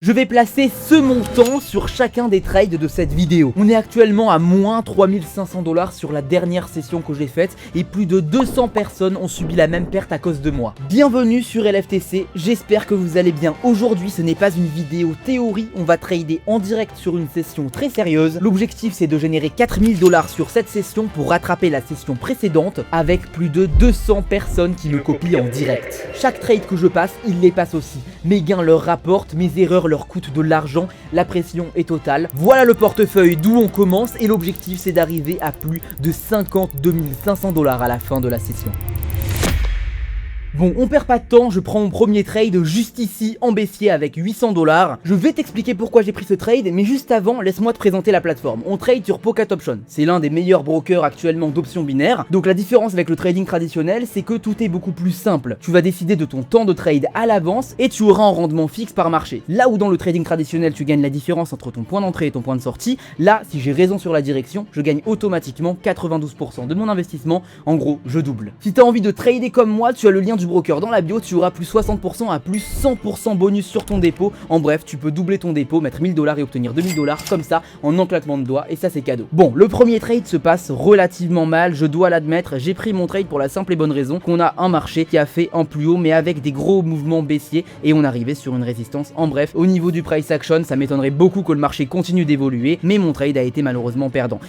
Je vais placer ce montant sur chacun des trades de cette vidéo. On est actuellement à moins 3500 $ sur la dernière session que j'ai faite et plus de 200 personnes ont subi la même perte à cause de moi. Bienvenue sur LFTC, j'espère que vous allez bien. Aujourd'hui ce n'est pas une vidéo théorie, on va trader en direct sur une session très sérieuse. L'objectif c'est de générer 4000 $ sur cette session pour rattraper la session précédente avec plus de 200 personnes qui me copient en direct. Chaque trade que je passe, ils les passent aussi. Mes gains leur rapportent, mes erreurs leur coûtent de l'argent, la pression est totale. Voilà le portefeuille d'où on commence et l'objectif c'est d'arriver à plus de 52 500 $ à la fin de la session. Bon, on perd pas de temps, je prends mon premier trade juste ici en baissier avec 800 $. Je vais t'expliquer pourquoi j'ai pris ce trade, mais juste avant, laisse-moi te présenter la plateforme. On trade sur Pocket Options, c'est l'un des meilleurs brokers actuellement d'options binaires. Donc la différence avec le trading traditionnel, c'est que tout est beaucoup plus simple. Tu vas décider de ton temps de trade à l'avance et tu auras un rendement fixe par marché. Là où dans le trading traditionnel, tu gagnes la différence entre ton point d'entrée et ton point de sortie, là, si j'ai raison sur la direction, je gagne automatiquement 92% de mon investissement. En gros, je double. Si tu as envie de trader comme moi, tu as le lien du broker dans la bio, tu auras plus 60% à plus 100% bonus sur ton dépôt. En bref, tu peux doubler ton dépôt, mettre 1000 $ et obtenir 2000 $ comme ça en un claquement de doigts et ça c'est cadeau. Bon, le premier trade se passe relativement mal, je dois l'admettre. J'ai pris mon trade pour la simple et bonne raison qu'on a un marché qui a fait un plus haut mais avec des gros mouvements baissiers et on arrivait sur une résistance. En bref, au niveau du price action, ça m'étonnerait beaucoup que le marché continue d'évoluer, mais mon trade a été malheureusement perdant.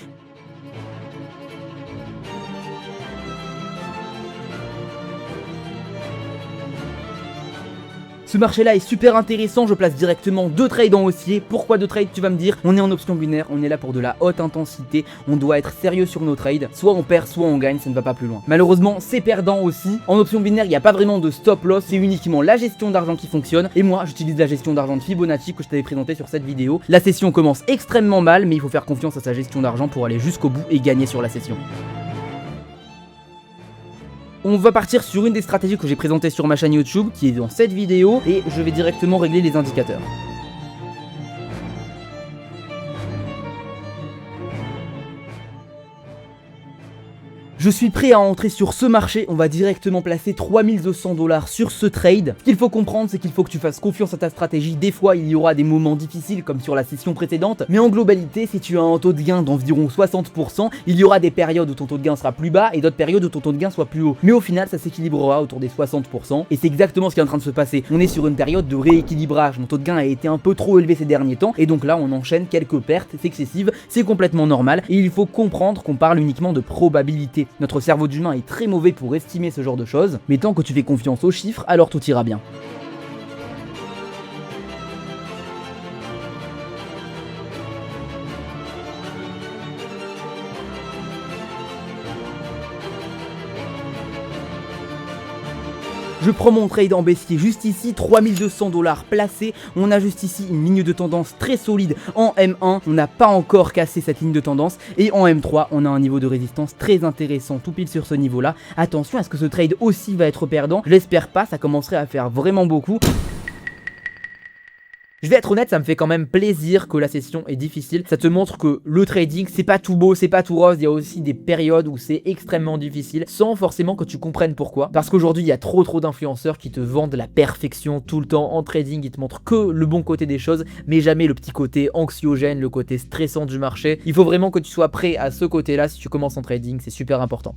Ce marché là est super intéressant, je place directement 2 trades en haussier. Pourquoi 2 trades tu vas me dire? On est en option binaire, on est là pour de la haute intensité, on doit être sérieux sur nos trades. Soit on perd, soit on gagne, ça ne va pas plus loin. Malheureusement c'est perdant aussi. En option binaire il n'y a pas vraiment de stop loss, c'est uniquement la gestion d'argent qui fonctionne. Et moi j'utilise la gestion d'argent de Fibonacci que je t'avais présenté sur cette vidéo. La session commence extrêmement mal mais il faut faire confiance à sa gestion d'argent pour aller jusqu'au bout et gagner sur la session. On va partir sur une des stratégies que j'ai présentées sur ma chaîne YouTube qui est dans cette vidéo et je vais directement régler les indicateurs. Je suis prêt à entrer sur ce marché, on va directement placer 3200 $ sur ce trade. Ce qu'il faut comprendre, c'est qu'il faut que tu fasses confiance à ta stratégie. Des fois, il y aura des moments difficiles comme sur la session précédente, mais en globalité, si tu as un taux de gain d'environ 60%, il y aura des périodes où ton taux de gain sera plus bas et d'autres périodes où ton taux de gain soit plus haut. Mais au final, ça s'équilibrera autour des 60% et c'est exactement ce qui est en train de se passer. On est sur une période de rééquilibrage, mon taux de gain a été un peu trop élevé ces derniers temps et donc là, on enchaîne quelques pertes excessives, c'est complètement normal et il faut comprendre qu'on parle uniquement de probabilité. Notre cerveau d'humain est très mauvais pour estimer ce genre de choses, mais tant que tu fais confiance aux chiffres, alors tout ira bien. Je prends mon trade en baissier juste ici, 3200 $ placés. On a juste ici une ligne de tendance très solide en M1. On n'a pas encore cassé cette ligne de tendance. Et en M3, on a un niveau de résistance très intéressant, tout pile sur ce niveau-là. Attention, est-ce que ce trade aussi va être perdant? Je l'espère pas, ça commencerait à faire vraiment beaucoup. Je vais être honnête, ça me fait quand même plaisir que la session est difficile. Ça te montre que le trading, c'est pas tout beau, c'est pas tout rose. Il y a aussi des périodes où c'est extrêmement difficile, sans forcément que tu comprennes pourquoi. Parce qu'aujourd'hui, il y a trop d'influenceurs qui te vendent la perfection tout le temps en trading. Ils te montrent que le bon côté des choses, mais jamais le petit côté anxiogène, le côté stressant du marché. Il faut vraiment que tu sois prêt à ce côté-là si tu commences en trading, c'est super important.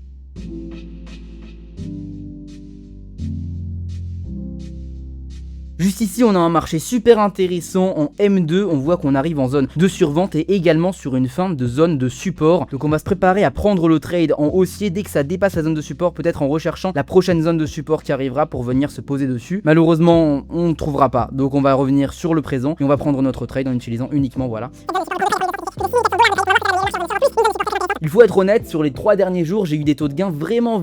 Juste ici, on a un marché super intéressant en M2, on voit qu'on arrive en zone de survente et également sur une fin de zone de support. Donc on va se préparer à prendre le trade en haussier dès que ça dépasse la zone de support, peut-être en recherchant la prochaine zone de support qui arrivera pour venir se poser dessus. Malheureusement, on ne trouvera pas, donc on va revenir sur le présent et on va prendre notre trade en utilisant uniquement, voilà. Il faut être honnête, sur les 3 derniers jours, j'ai eu des taux de gain vraiment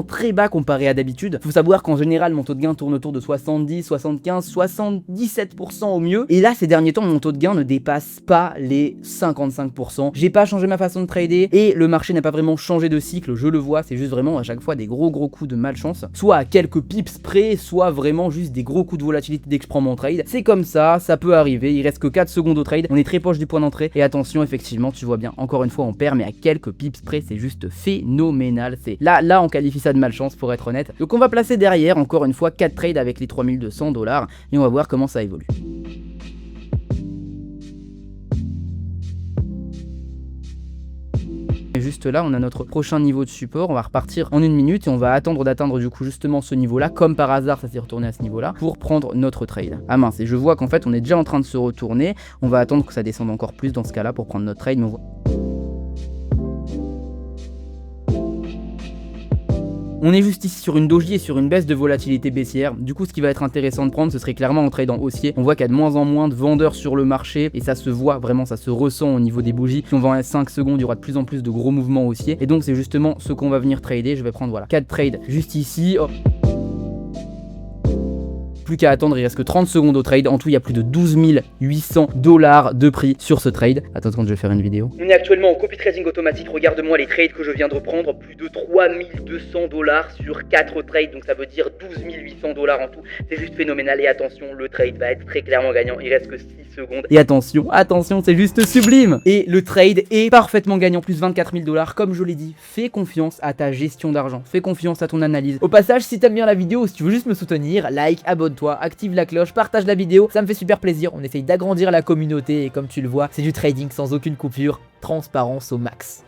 très bas comparé à d'habitude. Faut savoir qu'en général, mon taux de gain tourne autour de 70, 75, 77% au mieux. Et là, ces derniers temps, mon taux de gain ne dépasse pas les 55%. J'ai pas changé ma façon de trader et le marché n'a pas vraiment changé de cycle, je le vois, c'est juste vraiment à chaque fois des gros coups de malchance. Soit à quelques pips près, soit vraiment juste des gros coups de volatilité dès que je prends mon trade. C'est comme ça peut arriver, il reste que 4 secondes au trade, on est très proche du point d'entrée et attention, effectivement, tu vois bien, encore une fois, on perd, mais à quelques pips près, c'est juste phénoménal. C'est là on qualifie ça de malchance pour être honnête. Donc on va placer derrière encore une fois 4 trades avec les 3200 $ et on va voir comment ça évolue. juste là, on a notre prochain niveau de support. On va repartir en 1 minute et on va attendre d'atteindre du coup justement ce niveau là. Comme par hasard, ça s'est retourné à ce niveau là pour prendre notre trade. Ah mince, et je vois qu'en fait on est déjà en train de se retourner. On va attendre que ça descende encore plus dans ce cas là pour prendre notre trade. Mais on est juste ici sur une doji et sur une baisse de volatilité baissière. Du coup, ce qui va être intéressant de prendre, ce serait clairement en trade en haussier. On voit qu'il y a de moins en moins de vendeurs sur le marché et ça se voit vraiment, ça se ressent au niveau des bougies. Si on vend à 5 secondes, il y aura de plus en plus de gros mouvements haussiers. Et donc, c'est justement ce qu'on va venir trader. Je vais prendre voilà 4 trades juste ici. Hop. Plus qu'à attendre, il reste que 30 secondes au trade. En tout, il y a plus de 12 800 $ de prix sur ce trade. Attends, je vais faire une vidéo. On est actuellement en copy trading automatique. Regarde-moi les trades que je viens de reprendre. Plus de 3200 $ sur 4 trades. Donc ça veut dire 12 800 $ en tout. C'est juste phénoménal. Et attention, le trade va être très clairement gagnant. Il reste que 6 secondes. Et attention, attention, c'est juste sublime. Et le trade est parfaitement gagnant. Plus 24 000 $. Comme je l'ai dit, fais confiance à ta gestion d'argent. Fais confiance à ton analyse. Au passage, si t'aimes bien la vidéo ou si tu veux juste me soutenir, like, abonne-toi, active la cloche, partage la vidéo, ça me fait super plaisir. On essaye d'agrandir la communauté et comme tu le vois, c'est du trading sans aucune coupure, transparence au max.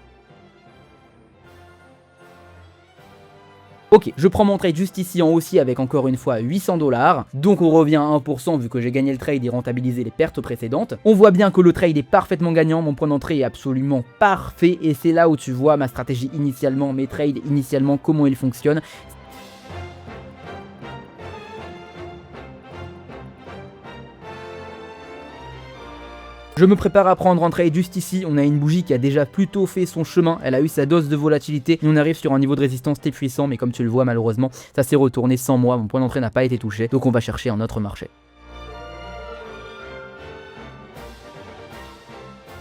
Ok, je prends mon trade juste ici en haussier avec encore une fois 800 $. Donc on revient à 1% vu que j'ai gagné le trade et rentabilisé les pertes précédentes. On voit bien que le trade est parfaitement gagnant, mon point d'entrée est absolument parfait. Et c'est là où tu vois ma stratégie initialement, mes trades initialement, comment ils fonctionnent. Je me prépare à prendre un trade juste ici. On a une bougie qui a déjà plutôt fait son chemin. Elle a eu sa dose de volatilité. Et on arrive sur un niveau de résistance très puissant. Mais comme tu le vois, malheureusement, ça s'est retourné sans moi. Mon point d'entrée n'a pas été touché. Donc on va chercher un autre marché.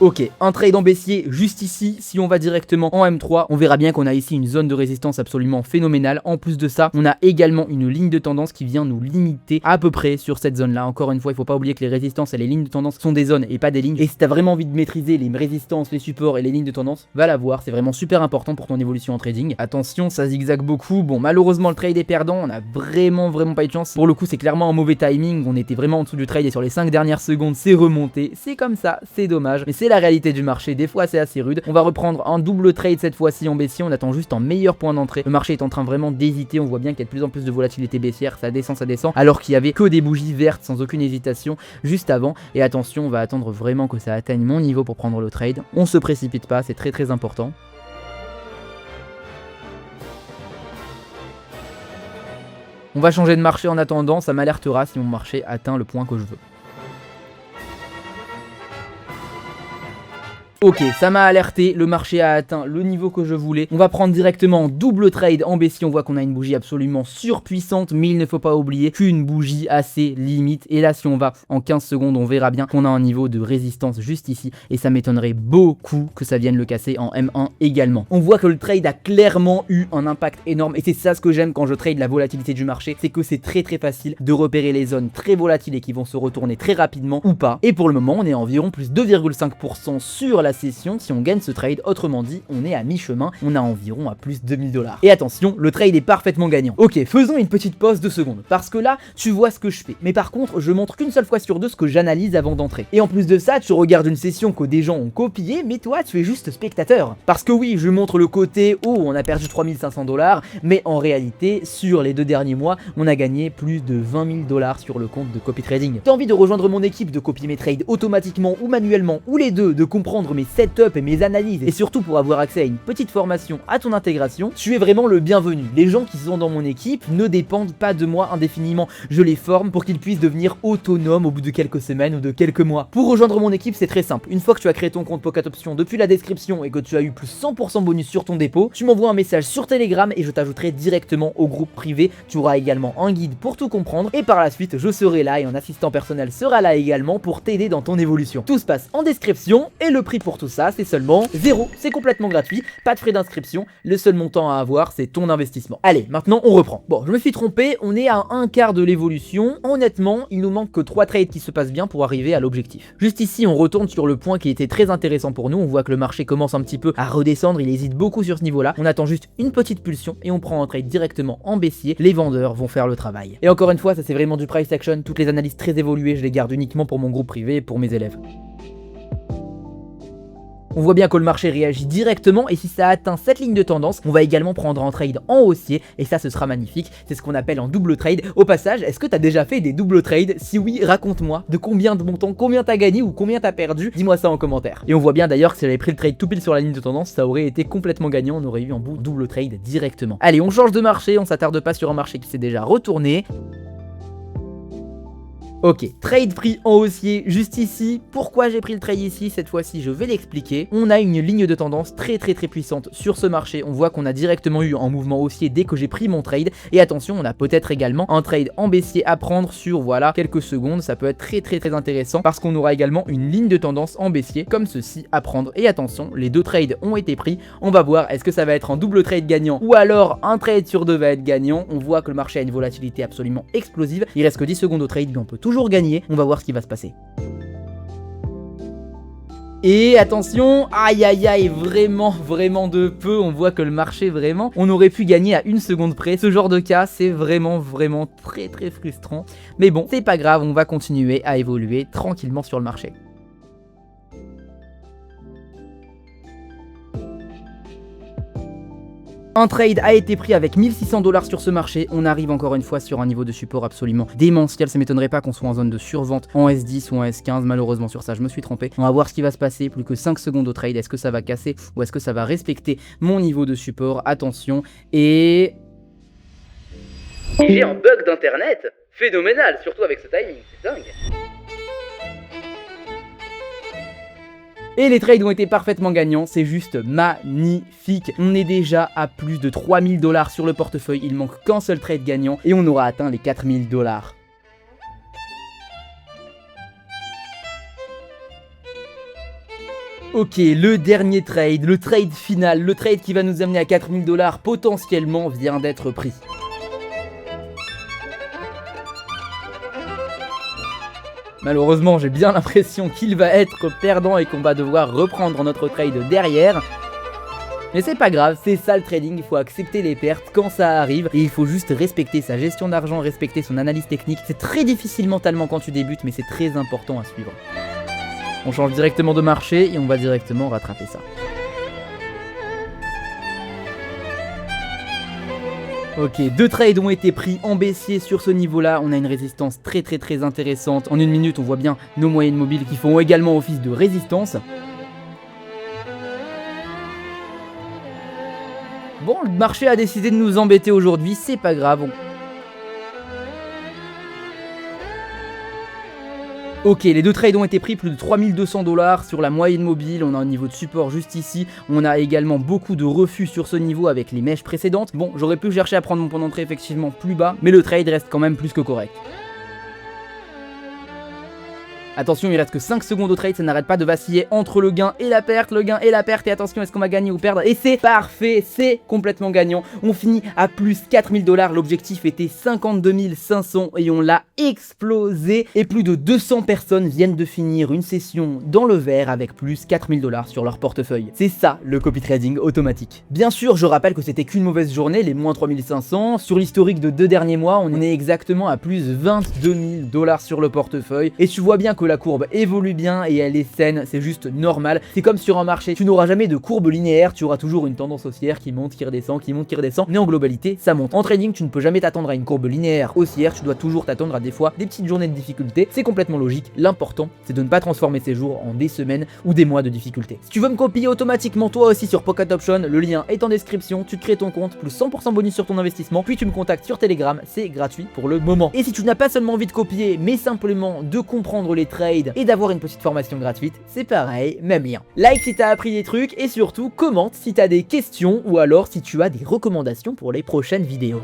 Ok, un trade en baissier juste ici. Si on va directement en M3, on verra bien qu'on a ici une zone de résistance absolument phénoménale. En plus de ça, on a également une ligne de tendance qui vient nous limiter à peu près sur cette zone là. Encore une fois, il faut pas oublier que les résistances et les lignes de tendance sont des zones et pas des lignes. Et si tu as vraiment envie de maîtriser les résistances, les supports et les lignes de tendance, va la voir. C'est vraiment super important pour ton évolution en trading. Attention, ça zigzague beaucoup. Bon, malheureusement, le trade est perdant. On a vraiment pas eu de chance. Pour le coup, c'est clairement un mauvais timing. On était vraiment en dessous du trade et sur les 5 dernières secondes, c'est remonté. C'est comme ça, c'est dommage. Mais c'est la réalité du marché, des fois c'est assez rude. On va reprendre un double trade cette fois-ci en baissier, on attend juste un meilleur point d'entrée. Le marché est en train vraiment d'hésiter, on voit bien qu'il y a de plus en plus de volatilité baissière, ça descend, alors qu'il y avait que des bougies vertes sans aucune hésitation juste avant. Et attention, on va attendre vraiment que ça atteigne mon niveau pour prendre le trade. On se précipite pas, c'est très important. On va changer de marché en attendant, ça m'alertera si mon marché atteint le point que je veux. Ok, ça m'a alerté, le marché a atteint le niveau que je voulais. On va prendre directement double trade en baissier. On voit qu'on a une bougie absolument surpuissante, mais il ne faut pas oublier qu'une bougie a ses limites. Et là, si on va en 15 secondes, on verra bien qu'on a un niveau de résistance juste ici. Et ça m'étonnerait beaucoup que ça vienne le casser en M1 également. On voit que le trade a clairement eu un impact énorme. Et c'est ça ce que j'aime quand je trade la volatilité du marché. C'est que c'est très facile de repérer les zones très volatiles et qui vont se retourner très rapidement ou pas. Et pour le moment, on est à environ plus 2,5% sur la session si on gagne ce trade. Autrement dit, on est à mi-chemin, on a environ à plus 2000 $. Et attention, le trade est parfaitement gagnant. Ok, faisons une petite pause de secondes, parce que là, tu vois ce que je fais. Mais par contre, je montre qu'une seule fois sur deux ce que j'analyse avant d'entrer. Et en plus de ça, tu regardes une session que des gens ont copiée, mais toi, tu es juste spectateur. Parce que oui, je montre le côté, oh, on a perdu 3500 $, mais en réalité, sur les 2 derniers mois, on a gagné plus de 20 000 $ sur le compte de copy trading. T'as envie de rejoindre mon équipe, de copier mes trades automatiquement ou manuellement, ou les deux, de comprendre mes setups et mes analyses, et surtout pour avoir accès à une petite formation à ton intégration, tu es vraiment le bienvenu. Les gens qui sont dans mon équipe ne dépendent pas de moi indéfiniment. Je les forme pour qu'ils puissent devenir autonomes au bout de quelques semaines ou de quelques mois. Pour rejoindre mon équipe, c'est très simple. Une fois que tu as créé ton compte Pocket Options depuis la description et que tu as eu plus 100% bonus sur ton dépôt, tu m'envoies un message sur Telegram et je t'ajouterai directement au groupe privé. Tu auras également un guide pour tout comprendre et par la suite, je serai là et un assistant personnel sera là également pour t'aider dans ton évolution. Tout se passe en description et le prix pour tout ça, c'est seulement 0. C'est complètement gratuit, pas de frais d'inscription. Le seul montant à avoir, c'est ton investissement. Allez, maintenant on reprend. Bon, je me suis trompé, on est à un quart de l'évolution. Honnêtement, il nous manque que 3 trades qui se passent bien pour arriver à l'objectif. Juste ici, on retourne sur le point qui était très intéressant pour nous. On voit que le marché commence un petit peu à redescendre, il hésite beaucoup sur ce niveau-là. On attend juste une petite pulsion et on prend un trade directement en baissier. Les vendeurs vont faire le travail. Et encore une fois, ça c'est vraiment du price action. Toutes les analyses très évoluées, je les garde uniquement pour mon groupe privé et pour mes élèves. On voit bien que le marché réagit directement et si ça atteint cette ligne de tendance, on va également prendre un trade en haussier et ça ce sera magnifique, c'est ce qu'on appelle un double trade. Au passage, est-ce que t'as déjà fait des double trades? Si oui, raconte-moi de combien de montants, combien t'as gagné ou combien t'as perdu, dis-moi ça en commentaire. Et on voit bien d'ailleurs que si j'avais pris le trade tout pile sur la ligne de tendance, ça aurait été complètement gagnant, on aurait eu un bout double trade directement. Allez, on change de marché, on s'attarde pas sur un marché qui s'est déjà retourné. Ok, trade pris en haussier juste ici. Pourquoi j'ai pris le trade ici? Cette fois-ci, je vais l'expliquer. On a une ligne de tendance très puissante sur ce marché. On voit qu'on a directement eu un mouvement haussier dès que j'ai pris mon trade. Et attention, on a peut-être également un trade en baissier à prendre sur, voilà, quelques secondes. Ça peut être très intéressant parce qu'on aura également une ligne de tendance en baissier comme ceci à prendre. Et attention, les deux trades ont été pris. On va voir, est-ce que ça va être un double trade gagnant ou alors un trade sur deux va être gagnant. On voit que le marché a une volatilité absolument explosive. Il reste que 10 secondes au trade, mais on peut toujours gagner, on va voir ce qui va se passer. Et attention, aïe aïe aïe, vraiment de peu, on voit que le marché vraiment, on aurait pu gagner à 1 seconde près. Ce genre de cas, c'est vraiment très frustrant. Mais bon, c'est pas grave, on va continuer à évoluer tranquillement sur le marché. Un trade a été pris avec 1600 $ sur ce marché. On arrive encore une fois sur un niveau de support absolument démentiel. Ça m'étonnerait pas qu'on soit en zone de survente en S10 ou en S15. Malheureusement sur ça je me suis trompé. On va voir ce qui va se passer. Plus que 5 secondes au trade. Est-ce que ça va casser ou est-ce que ça va respecter mon niveau de support? Attention. Et... j'ai un bug d'internet phénoménal, surtout avec ce timing, c'est dingue. Et les trades ont été parfaitement gagnants, c'est juste magnifique. On est déjà à plus de 3000 $ sur le portefeuille, il manque qu'un seul trade gagnant et on aura atteint les 4000 $. Ok, le dernier trade, le trade final, le trade qui va nous amener à 4000 $ potentiellement vient d'être pris. Malheureusement, j'ai bien l'impression qu'il va être perdant et qu'on va devoir reprendre notre trade derrière. Mais c'est pas grave, c'est ça le trading, il faut accepter les pertes quand ça arrive. Et il faut juste respecter sa gestion d'argent, respecter son analyse technique. C'est très difficile mentalement quand tu débutes, mais c'est très important à suivre. On change directement de marché et on va directement rattraper ça. Ok, deux trades ont été pris en baissier sur ce niveau-là. On a une résistance très intéressante. En une minute, on voit bien nos moyennes mobiles qui font également office de résistance. Bon, le marché a décidé de nous embêter aujourd'hui, c'est pas grave. Ok, les deux trades ont été pris, plus de 3200 $ sur la moyenne mobile, on a un niveau de support juste ici, on a également beaucoup de refus sur ce niveau avec les mèches précédentes. Bon, j'aurais pu chercher à prendre mon point d'entrée effectivement plus bas, mais le trade reste quand même plus que correct. Attention, il reste que 5 secondes au trade, ça n'arrête pas de vaciller entre le gain et la perte, et attention, est-ce qu'on va gagner ou perdre? Et c'est parfait, c'est complètement gagnant. On finit à plus 4000 $, l'objectif était 52 500 et on l'a explosé. Et plus de 200 personnes viennent de finir une session dans le vert avec plus 4000 $ sur leur portefeuille. C'est ça le copy trading automatique. Bien sûr, je rappelle que c'était qu'une mauvaise journée, les moins 3500. Sur l'historique de 2 derniers mois, on est exactement à plus 22 000 $ sur le portefeuille. Et tu vois bien que la courbe évolue bien et elle est saine, c'est juste normal. C'est comme sur un marché, tu n'auras jamais de courbe linéaire, tu auras toujours une tendance haussière qui monte, qui redescend, mais en globalité, ça monte. En trading, tu ne peux jamais t'attendre à une courbe linéaire haussière, tu dois toujours t'attendre à des fois des petites journées de difficulté. C'est complètement logique, l'important, c'est de ne pas transformer ces jours en des semaines ou des mois de difficulté. Si tu veux me copier automatiquement toi aussi sur Pocket Option, le lien est en description, tu te crées ton compte, plus 100% bonus sur ton investissement, puis tu me contactes sur Telegram, c'est gratuit pour le moment. Et si tu n'as pas seulement envie de copier, mais simplement de comprendre les trades et d'avoir une petite formation gratuite, c'est pareil, même lien. Like si t'as appris des trucs et surtout commente si t'as des questions ou alors si tu as des recommandations pour les prochaines vidéos.